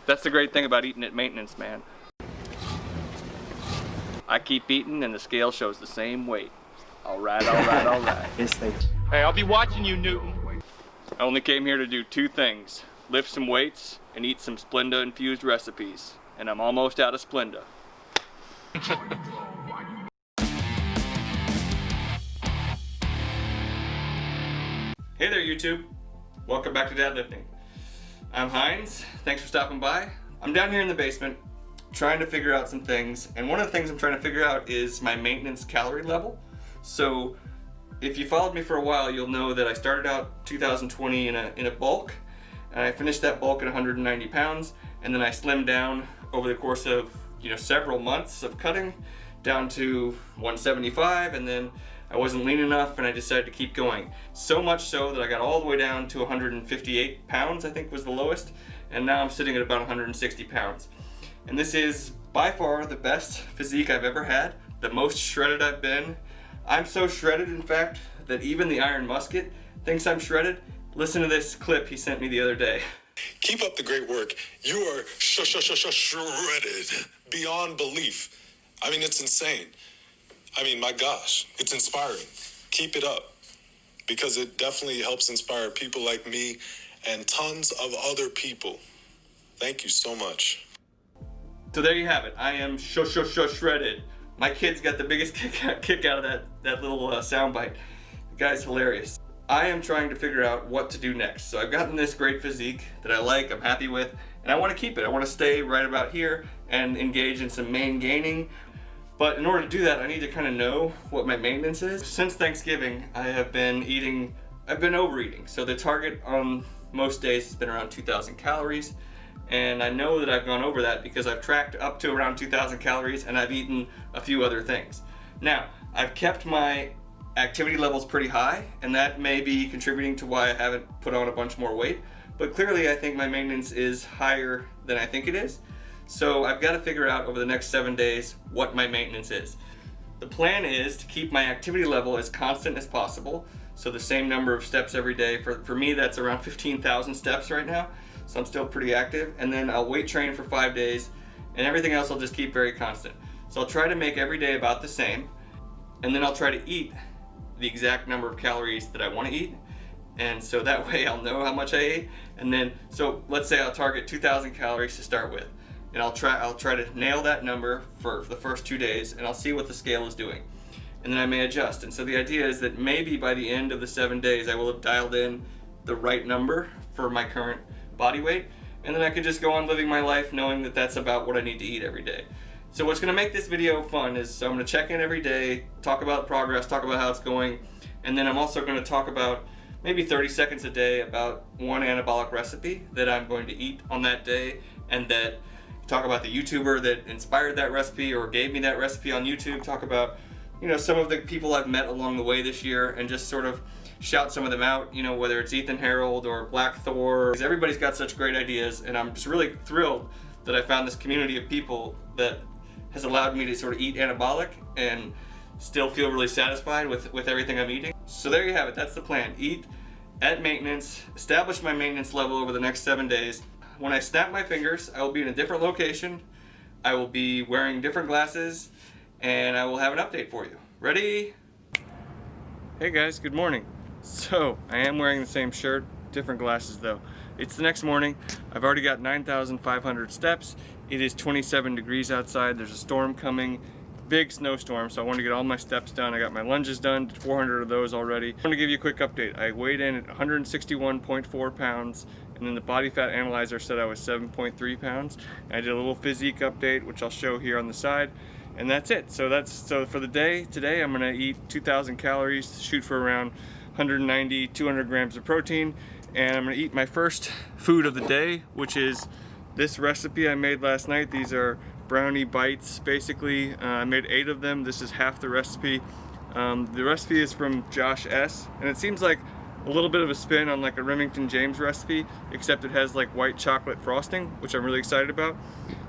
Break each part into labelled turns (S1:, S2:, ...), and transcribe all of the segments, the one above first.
S1: That's the great thing about eating at maintenance, man. I keep eating and the scale shows the same weight. Alright.
S2: Yes, they do.
S3: Hey, I'll be watching you, Newton.
S1: I only came here to do two things. Lift some weights and eat some Splenda infused recipes. And I'm almost out of Splenda. Hey there, YouTube. Welcome back to Dad Lifting. I'm Heinz. Thanks for stopping by. I'm down here in the basement trying to figure out some things, and one of the things I'm trying to figure out is my maintenance calorie level. So if you followed me for a while, you'll know that I started out 2020 in a bulk, and I finished that bulk at 190 pounds, and then I slimmed down over the course of several months of cutting down to 175, and then I wasn't lean enough and I decided to keep going. So much so that I got all the way down to 158 pounds, I think was the lowest, and now I'm sitting at about 160 pounds. And this is by far the best physique I've ever had, the most shredded I've been. I'm so shredded, in fact, that even the Iron Musket thinks I'm shredded. Listen to this clip he sent me the other day.
S4: Keep up the great work. You are shredded beyond belief. I mean, it's insane. I mean, my gosh, it's inspiring. Keep it up, because it definitely helps inspire people like me and tons of other people. Thank you so much.
S1: So there you have it. I am shredded. My kids got the biggest kick out of that little soundbite. The guy's hilarious. I am trying to figure out what to do next. So I've gotten this great physique that I like, I'm happy with, and I want to keep it. I want to stay right about here and engage in some main gaining. But in order to do that, I need to kind of know what my maintenance is. Since Thanksgiving, I've been overeating. So the target on most days has been around 2,000 calories. And I know that I've gone over that because I've tracked up to around 2,000 calories and I've eaten a few other things. Now, I've kept my activity levels pretty high, and that may be contributing to why I haven't put on a bunch more weight. But clearly, I think my maintenance is higher than I think it is. So I've got to figure out over the next 7 days what my maintenance is. The plan is to keep my activity level as constant as possible. So the same number of steps every day. For me, that's around 15,000 steps right now. So I'm still pretty active. And then I'll weight train for 5 days, and everything else I'll just keep very constant. So I'll try to make every day about the same. And then I'll try to eat the exact number of calories that I want to eat. And so that way I'll know how much I ate. And then, so let's say I'll target 2,000 calories to start with. And I'll try to nail that number for the first 2 days, and I'll see what the scale is doing. And then I may adjust. And so the idea is that maybe by the end of the 7 days, I will have dialed in the right number for my current body weight. And then I can just go on living my life knowing that that's about what I need to eat every day. So what's gonna make this video fun is, so I'm gonna check in every day, talk about progress, talk about how it's going. And then I'm also gonna talk about maybe 30 seconds a day about one anabolic recipe that I'm going to eat on that day, and that talk about the YouTuber that inspired that recipe or gave me that recipe on YouTube, talk about some of the people I've met along the way this year, and just sort of shout some of them out, whether it's Ethan Harold or Black Thor, because everybody's got such great ideas, and I'm just really thrilled that I found this community of people that has allowed me to sort of eat anabolic and still feel really satisfied with everything I'm eating. So there you have it, that's the plan. Eat at maintenance, establish my maintenance level over the next 7 days. When I snap my fingers, I will be in a different location, I will be wearing different glasses, and I will have an update for you. Ready? Hey guys, good morning. So, I am wearing the same shirt, different glasses though. It's the next morning. I've already got 9,500 steps. It is 27 degrees outside. There's a storm coming, big snowstorm, so I want to get all my steps done. I got my lunges done, 400 of those already. I want to give you a quick update. I weighed in at 161.4 pounds, and then the body fat analyzer said I was 7.3 pounds. And I did a little physique update, which I'll show here on the side, and that's it. So for the day, today I'm gonna eat 2,000 calories, shoot for around 190, 200 grams of protein, and I'm gonna eat my first food of the day, which is this recipe I made last night. These are brownie bites, basically. I made 8 of them. This is half the recipe. The recipe is from Josh S, and it seems like a little bit of a spin on like a Remington James recipe, except it has like white chocolate frosting, which I'm really excited about.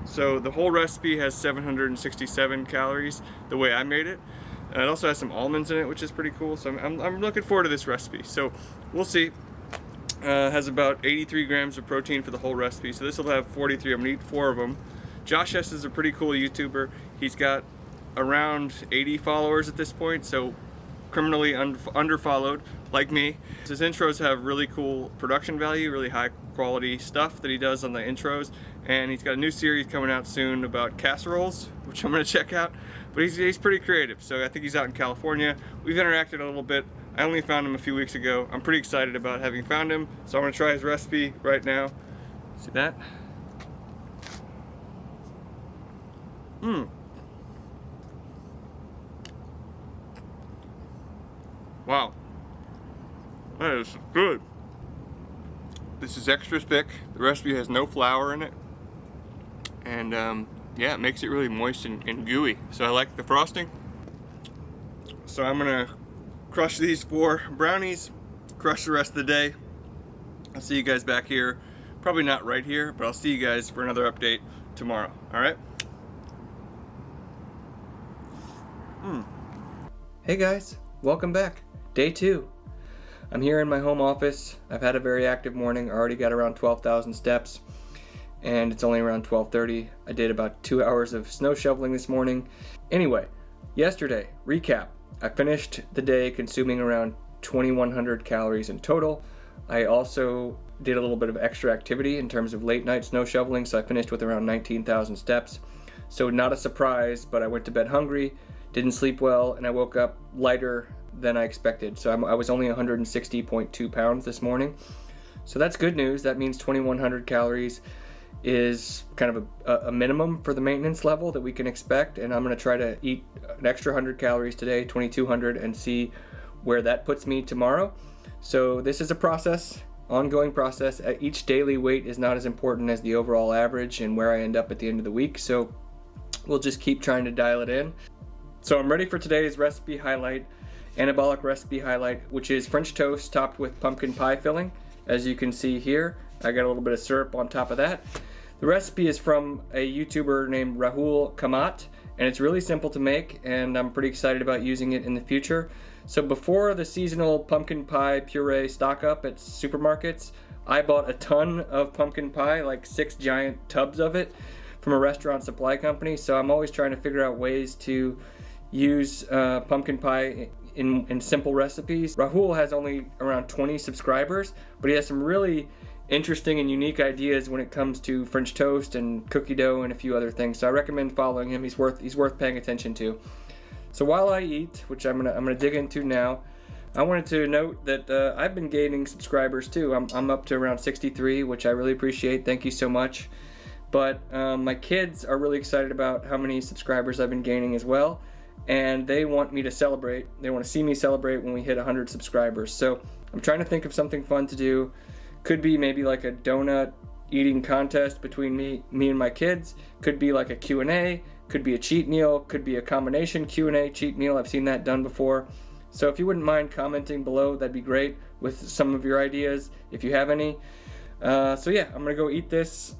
S1: So the whole recipe has 767 calories the way I made it. It also has some almonds in it, which is pretty cool. So I'm looking forward to this recipe. So we'll see. has about 83 grams of protein for the whole recipe, so this will have 43. I'm gonna eat 4 of them. Josh S is a pretty cool YouTuber. He's got around 80 followers at this point, so criminally underfollowed, like me. His intros have really cool production value, really high quality stuff that he does on the intros, and he's got a new series coming out soon about casseroles, which I'm gonna check out. But he's pretty creative, so I think he's out in California. We've interacted a little bit. I only found him a few weeks ago. I'm pretty excited about having found him, so I'm gonna try his recipe right now. See that? Wow, that is good. This is extra thick. The recipe has no flour in it, and yeah, it makes it really moist and gooey. So I like the frosting. So I'm gonna crush these 4 brownies, crush the rest of the day. I'll see you guys back here. Probably not right here, but I'll see you guys for another update tomorrow. All right? Hey guys, welcome back. Day 2. I'm here in my home office. I've had a very active morning. I already got around 12,000 steps, and it's only around 12:30. I did about 2 hours of snow shoveling this morning. Anyway, yesterday, recap. I finished the day consuming around 2,100 calories in total. I also did a little bit of extra activity in terms of late night snow shoveling, so I finished with around 19,000 steps. So not a surprise, but I went to bed hungry, didn't sleep well, and I woke up lighter than I expected. So I was only 160.2 pounds this morning. So that's good news. That means 2,100 calories is kind of a minimum for the maintenance level that we can expect. And I'm gonna try to eat an extra 100 calories today, 2,200, and see where that puts me tomorrow. So this is a process, ongoing process. Each daily weight is not as important as the overall average and where I end up at the end of the week. So we'll just keep trying to dial it in. So I'm ready for today's recipe highlight, anabolic recipe highlight, which is French toast topped with pumpkin pie filling. As you can see here, I got a little bit of syrup on top of that. The recipe is from a YouTuber named Rahul Kamat, and it's really simple to make, and I'm pretty excited about using it in the future. So before the seasonal pumpkin pie puree stock up at supermarkets, I bought a ton of pumpkin pie, like 6 giant tubs of it, from a restaurant supply company. So I'm always trying to figure out ways to use pumpkin pie in simple recipes. Rahul has only around 20 subscribers, but he has some really interesting and unique ideas when it comes to French toast and cookie dough and a few other things. So I recommend following him. He's worth paying attention to. So while I eat, which I'm gonna dig into now, I wanted to note that I've been gaining subscribers too. I'm up to around 63, which I really appreciate. Thank you so much. But my kids are really excited about how many subscribers I've been gaining as well. And they want me to celebrate. They want to see me celebrate when we hit 100 subscribers. So I'm trying to think of something fun to do. Could be maybe like a donut eating contest between me and my kids. Could be like a Q&A. Could be a cheat meal. Could be a combination Q&A cheat meal. I've seen that done before. So if you wouldn't mind commenting below, that'd be great with some of your ideas if you have any. So yeah, I'm gonna go eat this.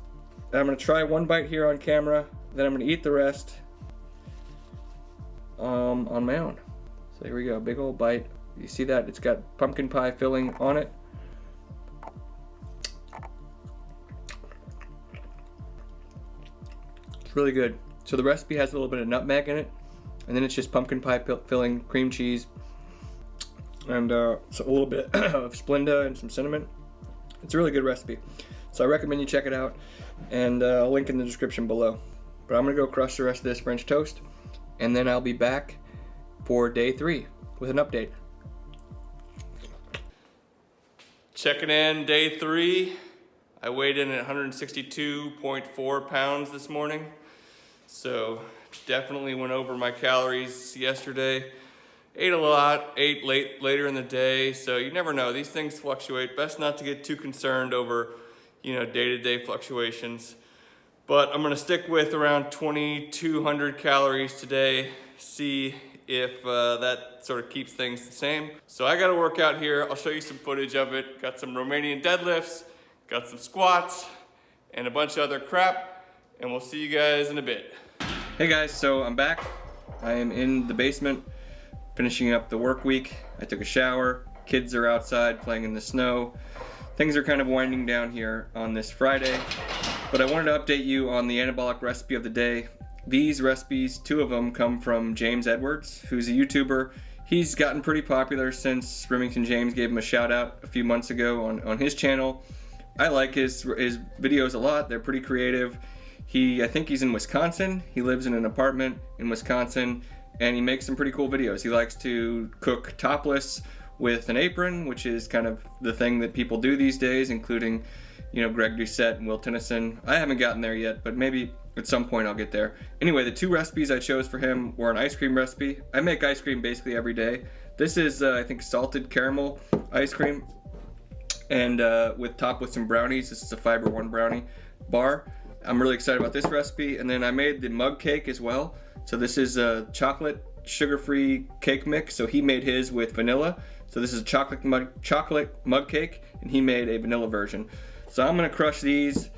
S1: I'm gonna try one bite here on camera. Then I'm gonna eat the rest on my own. So here we go, big old bite. You see that? It's got pumpkin pie filling on it. It's really good. So the recipe has a little bit of nutmeg in it, and then it's just pumpkin pie filling, cream cheese, and so a little bit of Splenda and some cinnamon. It's a really good recipe. So I recommend you check it out, and I'll link in the description below. But I'm gonna go crush the rest of this French toast, and then I'll be back for day 3 with an update. Checking in day 3. I weighed in at 162.4 pounds this morning. So definitely went over my calories yesterday. Ate a lot, ate later in the day. So you never know, these things fluctuate. Best not to get too concerned over, day-to-day fluctuations. But I'm gonna stick with around 2,200 calories today, see if that sort of keeps things the same. So I got a workout here. I'll show you some footage of it. Got some Romanian deadlifts, got some squats, and a bunch of other crap, and we'll see you guys in a bit. Hey guys, so I'm back. I am in the basement, finishing up the work week. I took a shower. Kids are outside playing in the snow. things are kind of winding down here on this Friday, but I wanted to update you on the anabolic recipe of the day. These recipes, 2 of them, come from James Edwards, who's a YouTuber. He's gotten pretty popular since Remington James gave him a shout out a few months ago on his channel. I like his videos a lot. They're pretty creative. I think he's in Wisconsin. He lives in an apartment in Wisconsin, and he makes some pretty cool videos. He likes to cook topless with an apron, which is kind of the thing that people do these days, including, Greg Doucette and Will Tennyson. I haven't gotten there yet, but maybe at some point I'll get there. Anyway, the 2 recipes I chose for him were an ice cream recipe. I make ice cream basically every day. This is, I think, salted caramel ice cream, and topped with some brownies. This is a Fiber One brownie bar. I'm really excited about this recipe. And then I made the mug cake as well. So this is a chocolate sugar-free cake mix. So he made his with vanilla. So this is a chocolate mug cake, and he made a vanilla version. So I'm gonna crush these.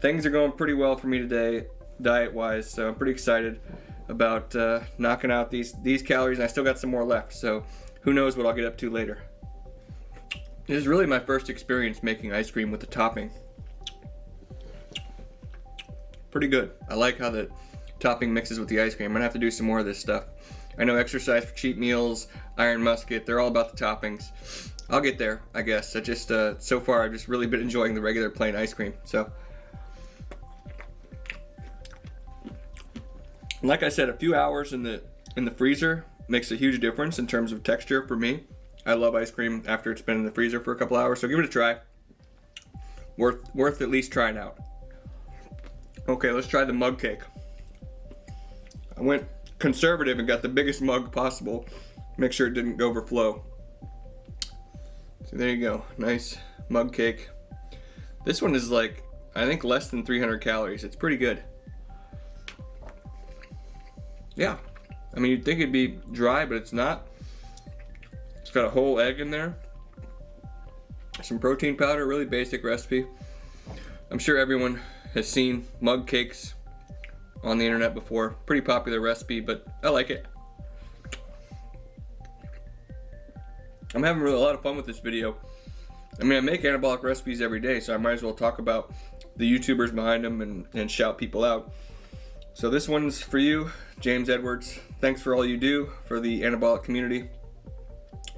S1: Things are going pretty well for me today, diet-wise. So I'm pretty excited about knocking out these calories, and I still got some more left. So who knows what I'll get up to later. This is really my first experience making ice cream with the topping. Pretty good. I like how the topping mixes with the ice cream. I'm gonna have to do some more of this stuff. I know Exercise for Cheat Meals, Iron Musket, they're all about the toppings. I'll get there, I guess. So far I've just really been enjoying the regular plain ice cream. So, like I said, a few hours in the freezer makes a huge difference in terms of texture for me. I love ice cream after it's been in the freezer for a couple hours, so give it a try. Worth at least trying out. Okay, let's try the mug cake. I went conservative and got the biggest mug possible. Make sure it didn't overflow. So there you go, nice mug cake. This one is like, I think less than 300 calories. It's pretty good. Yeah, I mean, you'd think it'd be dry, but it's not. It's got a whole egg in there. Some protein powder, really basic recipe. I'm sure everyone has seen mug cakes on the internet before. Pretty popular recipe, but I like it. I'm having really a lot of fun with this video. I mean, I make anabolic recipes every day, so I might as well talk about the YouTubers behind them and shout people out. So this one's for you, James Edwards. Thanks for all you do for the anabolic community.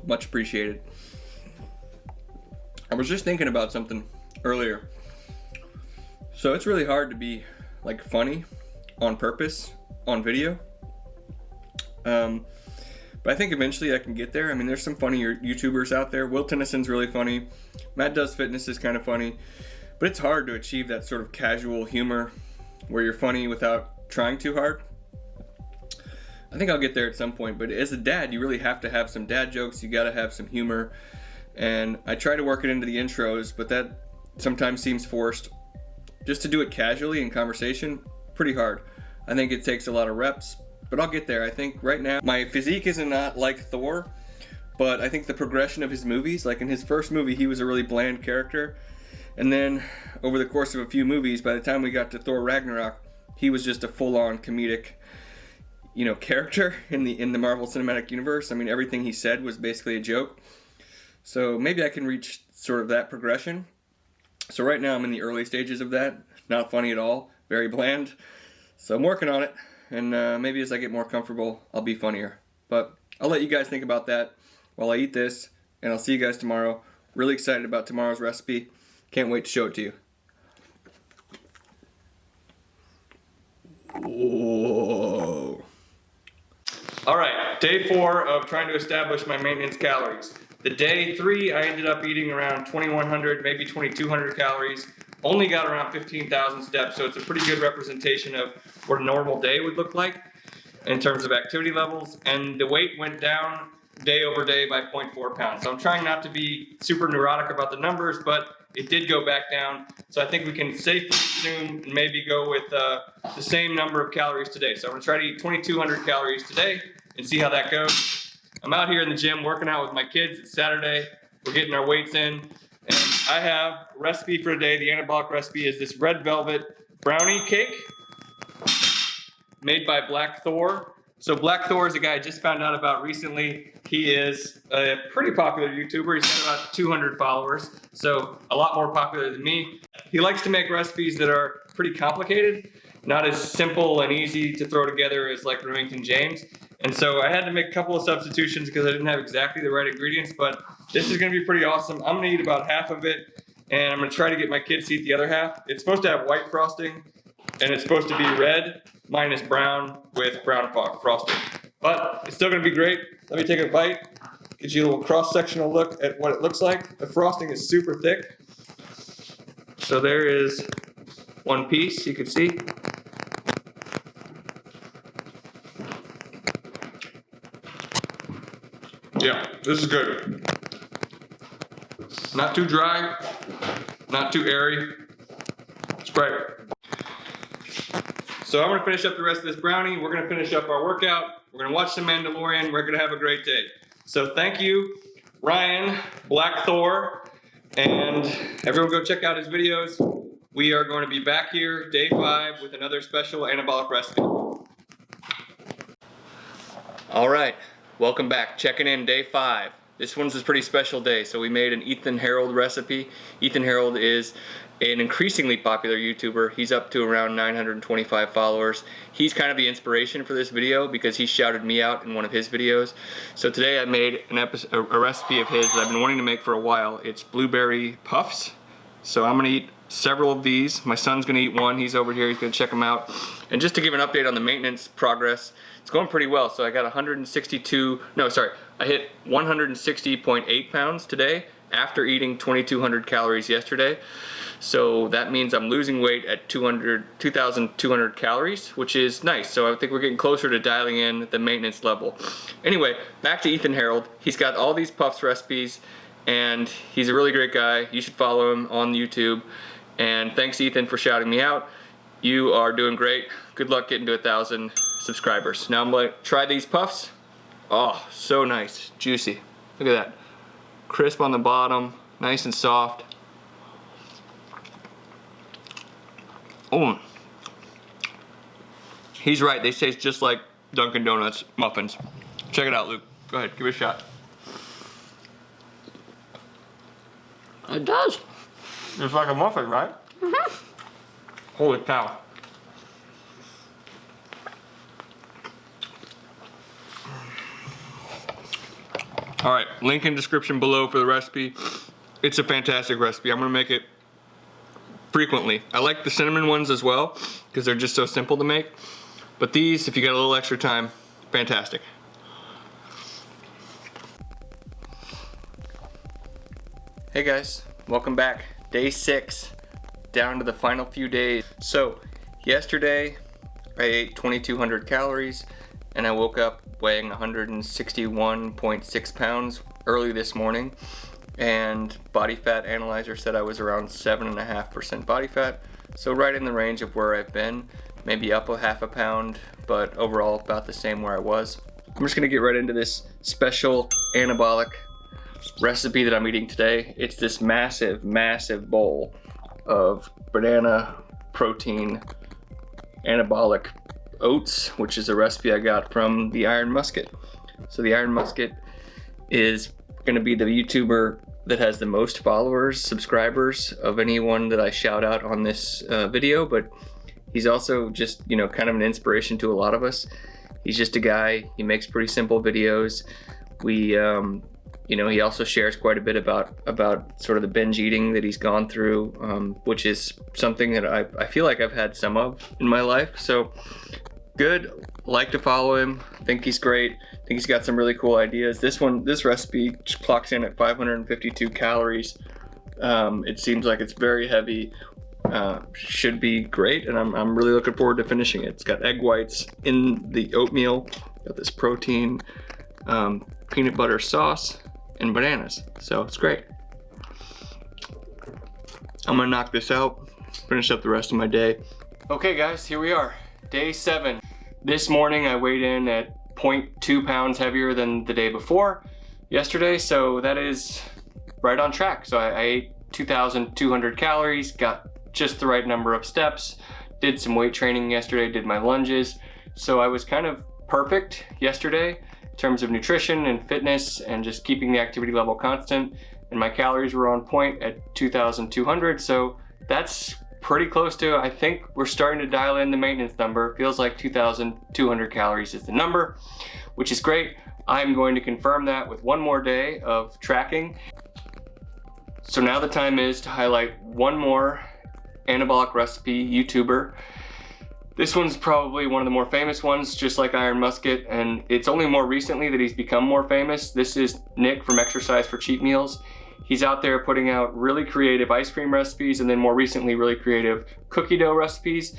S1: Much appreciated. I was just thinking about something earlier. So it's really hard to be like funny on purpose on video. But I think eventually I can get there. I mean, there's some funnier YouTubers out there. Will Tennyson's really funny. Matt Does Fitness is kind of funny. But it's hard to achieve that sort of casual humor where you're funny without trying too hard. I think I'll get there at some point, but as a dad, you really have to have some dad jokes. You gotta have some humor. And I try to work it into the intros, but that sometimes seems forced. Just to do it casually in conversation, pretty hard. I think it takes a lot of reps, but I'll get there. I think right now, my physique is not like Thor, but I think the progression of his movies, like in his first movie, he was a really bland character. And then over the course of a few movies, by the time we got to Thor Ragnarok, he was just a full-on comedic, character in the Marvel Cinematic Universe. I mean, everything he said was basically a joke. So maybe I can reach sort of that progression. So right now I'm in the early stages of that. Not funny at all, very bland. So I'm working on it, and maybe as I get more comfortable, I'll be funnier. But I'll let you guys think about that while I eat this, and I'll see you guys tomorrow. Really excited about tomorrow's recipe. Can't wait to show it to you. Whoa. All right, day 4 of trying to establish my maintenance calories. The day 3, I ended up eating around 2,100, maybe 2,200 calories. Only got around 15,000 steps, so it's a pretty good representation of what a normal day would look like in terms of activity levels. And the weight went down day over day by 0.4 pounds. So I'm trying not to be super neurotic about the numbers, but it did go back down. So I think we can safely assume and maybe go with the same number of calories today. So I'm gonna try to eat 2,200 calories today and see how that goes. I'm out here in the gym working out with my kids. It's Saturday. We're getting our weights in. And I have a recipe for today. The anabolic recipe is this red velvet brownie cake made by Black Thor. So Black Thor is a guy I just found out about recently. He is a pretty popular YouTuber. He's got about 200 followers, so a lot more popular than me. He likes to make recipes that are pretty complicated, not as simple and easy to throw together as like Remington James. And so I had to make a couple of substitutions because I didn't have exactly the right ingredients, but this is gonna be pretty awesome. I'm gonna eat about half of it, and I'm gonna try to get my kids to eat the other half. It's supposed to have white frosting, and it's supposed to be red minus brown with brown frosting. But it's still gonna be great. Let me take a bite, get you a little cross-sectional look at what it looks like. The frosting is super thick. So there is one piece, you can see. Yeah, this is good. Not too dry, not too airy. It's great. So I'm gonna finish up the rest of this brownie. We're gonna finish up our workout. We're gonna watch The Mandalorian. We're gonna have a great day. So thank you, Ryan, Black Thor, and everyone go check out his videos. We are going to be back here, day 5, with another special anabolic recipe. All right, welcome back. Checking in day 5. This one's a pretty special day. So we made an Ethan Harold recipe. Ethan Harold is an increasingly popular YouTuber. He's up to around 925 followers. He's kind of the inspiration for this video because he shouted me out in one of his videos. So today I made a recipe of his that I've been wanting to make for a while. It's blueberry puffs. So I'm gonna eat several of these. My son's gonna eat one. He's over here, he's gonna check them out. And just to give an update on the maintenance progress, it's going pretty well. So I got I hit 160.8 pounds today after eating 2,200 calories yesterday. So that means I'm losing weight at 2,200 calories, which is nice. So I think we're getting closer to dialing in the maintenance level. Anyway, back to Ethan Harold. He's got all these puffs recipes, and he's a really great guy. You should follow him on YouTube. And thanks, Ethan, for shouting me out. You are doing great. Good luck getting to 1,000 subscribers. Now I'm gonna try these puffs. Oh, so nice, juicy. Look at that. Crisp on the bottom, nice and soft. Oh, he's right, they taste just like Dunkin' Donuts muffins. Check it out, Luke. Go ahead, give it a shot.
S2: It does.
S1: It's like a muffin, right?
S2: Mm-hmm.
S1: Holy cow. All right, link in description below for the recipe. It's a fantastic recipe. I'm gonna make it frequently. I like the cinnamon ones as well because they're just so simple to make. But these, if you got a little extra time, fantastic. Hey guys, welcome back. Day 6, down to the final few days. So, yesterday I ate 2,200 calories and I woke up weighing 161.6 pounds early this morning. And body fat analyzer said I was around 7.5% body fat. So right in the range of where I've been, maybe up a half a pound, but overall about the same where I was. I'm just gonna get right into this special anabolic recipe that I'm eating today. It's this massive, massive bowl of banana protein anabolic oats, which is a recipe I got from the Iron Musket. So the Iron Musket is gonna be the YouTuber that has the most followers, subscribers of anyone that I shout out on this video, but he's also just, you know, kind of an inspiration to a lot of us. He's just a guy, he makes pretty simple videos. We, you know, he also shares quite a bit about sort of the binge eating that he's gone through, which is something that I feel like I've had some of in my life. So good, like to follow him, think he's great. I think he's got some really cool ideas. This recipe clocks in at 552 calories. It seems like it's very heavy, should be great, and I'm really looking forward to finishing it. It's got egg whites in the oatmeal, got this protein, peanut butter sauce, and bananas, so it's great. I'm gonna knock this out, finish up the rest of my day. Okay guys, here we are, day 7. This morning I weighed in at 0.2 pounds heavier than the day before, yesterday, so that is right on track. So I ate 2,200 calories, got just the right number of steps, did some weight training yesterday, did my lunges, so I was kind of perfect yesterday in terms of nutrition and fitness and just keeping the activity level constant. And my calories were on point at 2,200. So that's pretty close to, I think we're starting to dial in the maintenance number. It feels like 2,200 calories is the number, which is great. I'm going to confirm that with one more day of tracking. So now the time is to highlight one more anabolic recipe YouTuber. This one's probably one of the more famous ones, just like Iron Musket, and it's only more recently that he's become more famous. This is Nick from Exercise for Cheat Meals. He's out there putting out really creative ice cream recipes and then more recently really creative cookie dough recipes.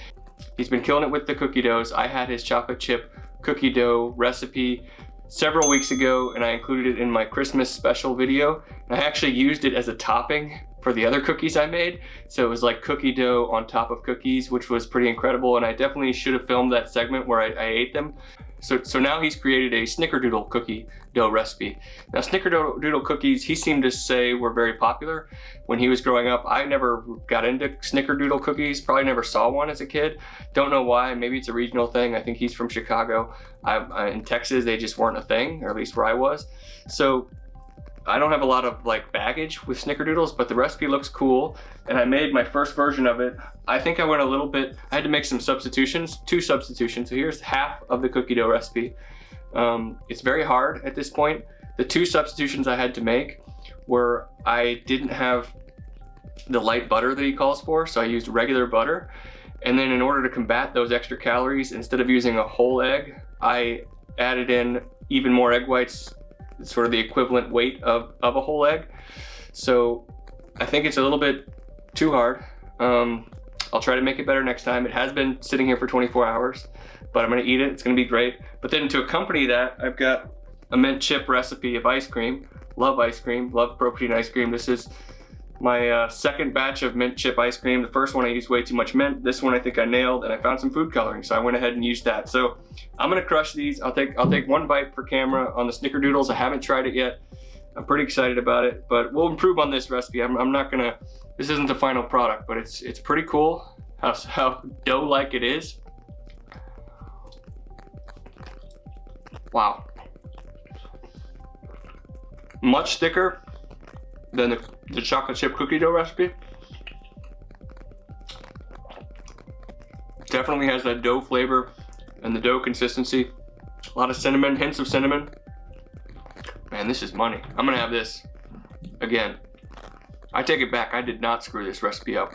S1: He's been killing it with the cookie doughs. I had his chocolate chip cookie dough recipe several weeks ago and I included it in my Christmas special video. And I actually used it as a topping for the other cookies I made. So it was like cookie dough on top of cookies, which was pretty incredible. And I definitely should have filmed that segment where I ate them. So now he's created a Snickerdoodle cookie dough recipe. Now Snickerdoodle cookies, he seemed to say were very popular when he was growing up. I never got into Snickerdoodle cookies, probably never saw one as a kid. Don't know why, maybe it's a regional thing. I think he's from Chicago. In Texas, they just weren't a thing, or at least where I was. So I don't have a lot of like baggage with Snickerdoodles, but the recipe looks cool. And I made my first version of it. I think I went a little bit, I had to make some substitutions, 2 substitutions. So here's half of the cookie dough recipe. It's very hard at this point. The 2 substitutions I had to make were I didn't have the light butter that he calls for, so I used regular butter. And then in order to combat those extra calories, instead of using a whole egg, I added in even more egg whites, sort of the equivalent weight of a whole egg. So I think it's a little bit too hard. I'll try to make it better next time. It has been sitting here for 24 hours, but I'm gonna eat it, it's gonna be great. But then to accompany that, I've got a mint chip recipe of ice cream. Love ice cream, love protein ice cream. This is my second batch of mint chip ice cream. The first one I used way too much mint. This one I think I nailed, and I found some food coloring, so I went ahead and used that. So I'm gonna crush these. I'll take one bite for camera on the Snickerdoodles. I haven't tried it yet. I'm pretty excited about it, but we'll improve on this recipe. I'm not gonna, this isn't the final product, but it's pretty cool how dough-like it is. Wow. Much thicker than the chocolate chip cookie dough recipe. Definitely has that dough flavor and the dough consistency. A lot of cinnamon, hints of cinnamon. Man, this is money. I'm gonna have this again. I take it back, I did not screw this recipe up.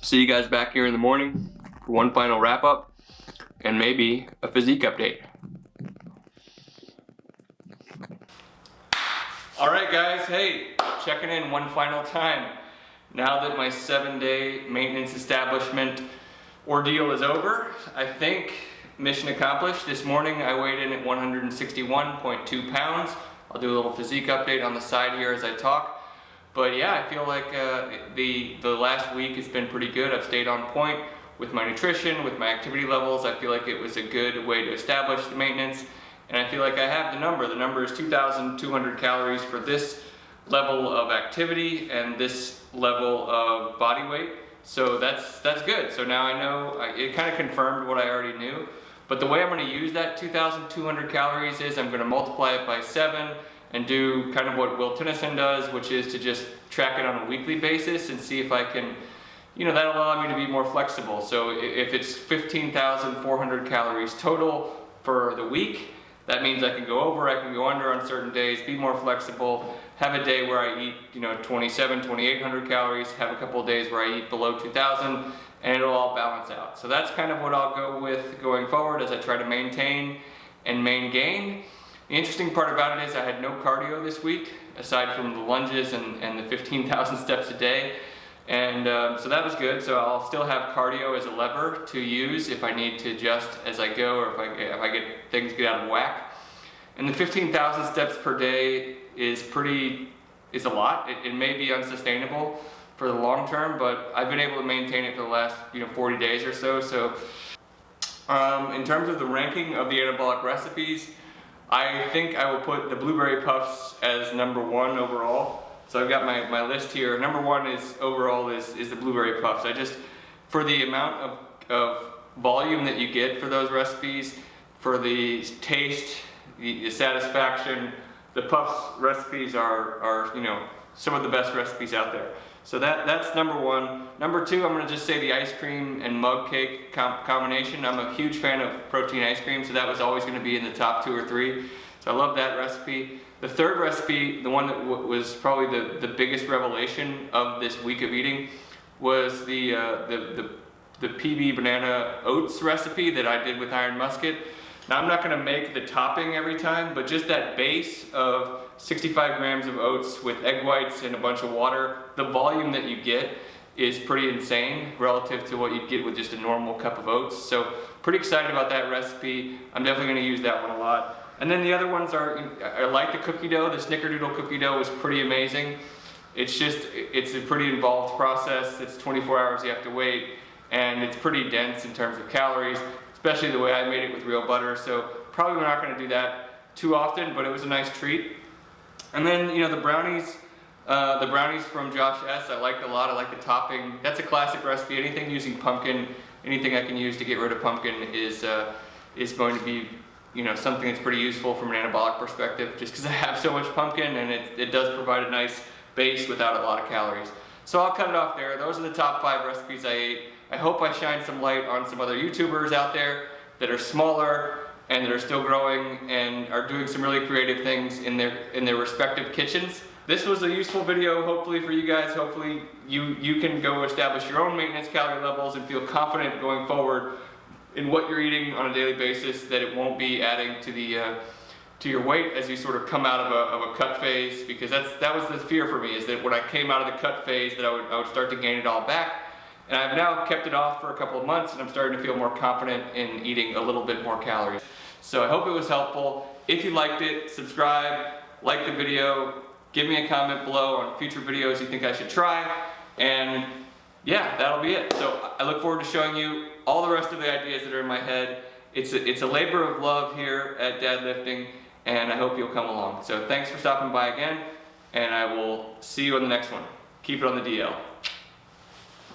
S1: See you guys back here in the morning for one final wrap up and maybe a physique update. All right guys, hey, checking in one final time. Now that my 7-day maintenance establishment ordeal is over, I think mission accomplished. This morning I weighed in at 161.2 pounds. I'll do a little physique update on the side here as I talk. But yeah, I feel like the last week has been pretty good. I've stayed on point with my nutrition, with my activity levels. I feel like it was a good way to establish the maintenance. And I feel like I have the number. The number is 2,200 calories for this level of activity and this level of body weight. So that's good. So now I know, it kind of confirmed what I already knew. But the way I'm going to use that 2,200 calories is I'm going to multiply it by 7 and do kind of what Will Tennyson does, which is to just track it on a weekly basis and see if I can, that'll allow me to be more flexible. So if it's 15,400 calories total for the week, that means I can go over, I can go under on certain days, be more flexible, have a day where I eat, 2,800 calories, have a couple of days where I eat below 2,000, and it'll all balance out. So that's kind of what I'll go with going forward as I try to maintain and gain. The interesting part about it is I had no cardio this week, aside from the lunges and the 15,000 steps a day. And so that was good. So I'll still have cardio as a lever to use if I need to adjust as I go, or if I get things get out of whack. And the 15,000 steps per day is a lot. It may be unsustainable for the long term, but I've been able to maintain it for the last 40 days or so. So in terms of the ranking of the anabolic recipes, I think I will put the blueberry puffs as number 1 overall. So I've got my list here. Number 1 overall is the blueberry puffs. For the amount of volume that you get for those recipes, for the taste, the satisfaction. The Puffs recipes are you know, some of the best recipes out there. So that's number one. Number two, I'm gonna just say the ice cream and mug cake combination. I'm a huge fan of protein ice cream, so that was always gonna be in the top 2 or 3. So I love that recipe. The third recipe, the one that was probably the biggest revelation of this week of eating, was the PB banana oats recipe that I did with Iron Musket. Now I'm not gonna make the topping every time, but just that base of 65 grams of oats with egg whites and a bunch of water, the volume that you get is pretty insane relative to what you'd get with just a normal cup of oats. So pretty excited about that recipe. I'm definitely gonna use that one a lot. And then the other ones are, I like the cookie dough. The Snickerdoodle cookie dough is pretty amazing. It's a pretty involved process. It's 24 hours you have to wait, and it's pretty dense in terms of calories, especially the way I made it with real butter. So probably we're not gonna do that too often, but it was a nice treat. And then, you know, the brownies from Josh S. I liked a lot. I like the topping. That's a classic recipe. Anything using pumpkin, anything I can use to get rid of pumpkin is going to be, you know, something that's pretty useful from an anabolic perspective, just because I have so much pumpkin, and it does provide a nice base without a lot of calories. So I'll cut it off there. Those are the top 5 recipes I ate. I hope I shine some light on some other YouTubers out there that are smaller and that are still growing and are doing some really creative things in their respective kitchens. This was a useful video, hopefully, for you guys. Hopefully you can go establish your own maintenance calorie levels and feel confident going forward in what you're eating on a daily basis, that it won't be adding to your weight as you sort of come out of a cut phase, because that was the fear for me, is that when I came out of the cut phase that I would start to gain it all back. And I've now kept it off for a couple of months, and I'm starting to feel more confident in eating a little bit more calories. So I hope it was helpful. If you liked it, subscribe, like the video, give me a comment below on future videos you think I should try, and yeah, that'll be it. So I look forward to showing you all the rest of the ideas that are in my head. It's a labor of love here at Dad Lifting, and I hope you'll come along. So thanks for stopping by again, and I will see you on the next one. Keep it on the DL.